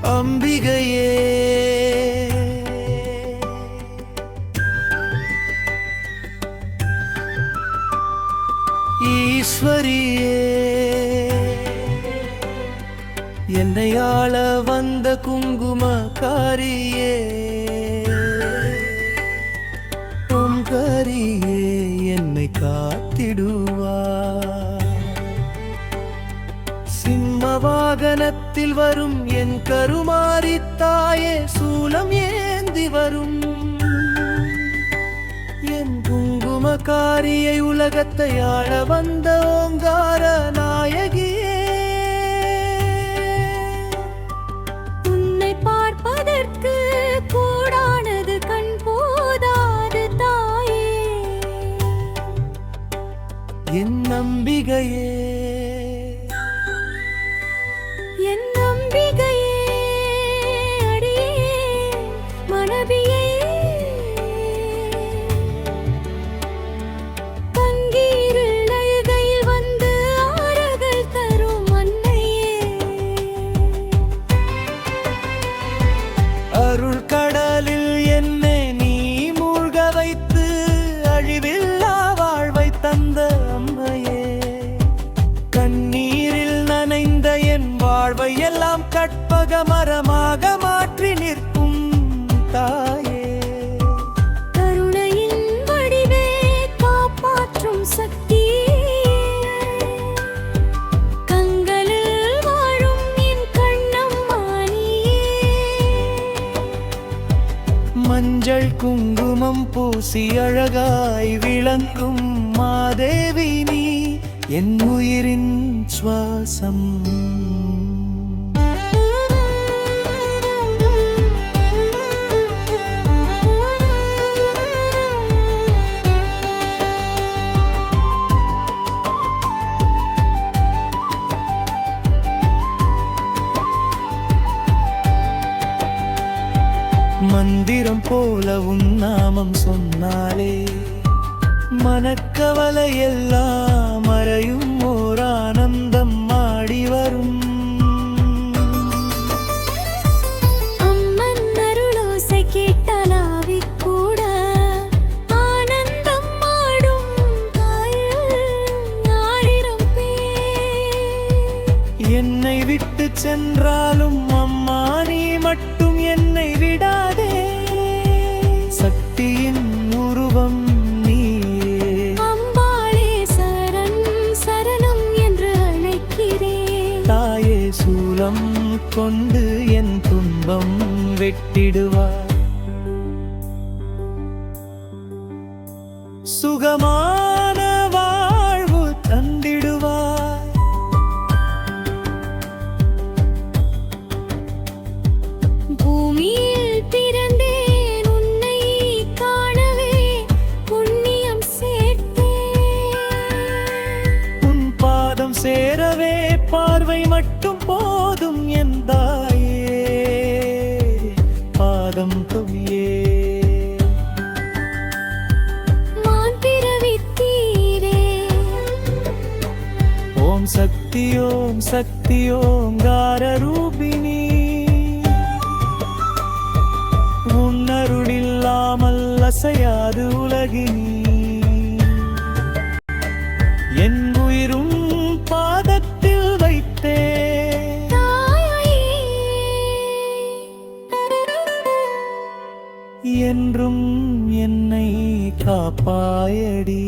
அம்பிகையே ஈஸ்வரியே என்னை ஆள வந்த குங்குமக்காரியே ஓம்காரியே என்னை காத்திடுவார் சிம்ம வாகனத்தில் வரும் என் கருமாரி தாயே சூலம் ஏந்தி வரும் என் குங்குமக்காரியை உலகத்தை ஆள வந்த ஓங்கார நாயகியே உன்னை பார்ப்பதற்கு கூடானது கண் போதாது தாயே என் நம்பிகையே என் நம்பிகையே அடியே மனபியே தங்கீரில் அழுகையில் வந்து ஆறுதல் தரும் அன்னையே அருள் கடலில் என்னை நீ மூழ்க வைத்து அழிவில்லா வாழ்வை தந்த அம்மையே கண்ணீரில் நனைந்த என் வாழ்வை எல்லாம் கற்பக மரமாக மாற்றி நிற்கும் தாயே கருணையின் வடிவே காப்பாற்றும் சக்தி கண்களில் வாழும் என் கண்ணம்மானியே மஞ்சள் குங்குமம் பூசி அழகாய் விளங்கும் மாதேவி நீ என் உயிரின் சுவாசம் மந்திரம் போல உன் நாமம் சொன்னாலே மனக்கவலை எல்லாம் மறையும் ஓர் ஆனந்தம் ஆடி வரும் அம்மன் அருளோசை கேட்டாலாவி கூட ஆனந்தம் ஆடும் ஆயிரம் பேர் என்னை விட்டு சென்றாலும் அம்மா நீ மட்டும் என்னை விடாதே சக்தியின் உருவம் நீயே அம்பாளே சரண் சரணம் என்று அழைக்கிறேன் தாயே சூலம் கொண்டு என் துன்பம் வெட்டிடுவார் சுகமான வாழ்வு தந்திடுவார் பூமியில் பிறந்தேன் உன்னை காணவே புண்ணியம் சேர்த்தேன் உன் பாதம் சேரவே பார்வை மட்டும் போதும் என் தாயே பாதம் தொவியே மான் பிறவித்தீரே ஓம் சக்தி ஓம் சக்தி ஓங்கார ரூபிணி உன்னருளில்லாமல் அசையாது உலகினி என் உயிரும் பாதத்தில் வைத்தே தாயே என்றும் என்னை காப்பாயடி.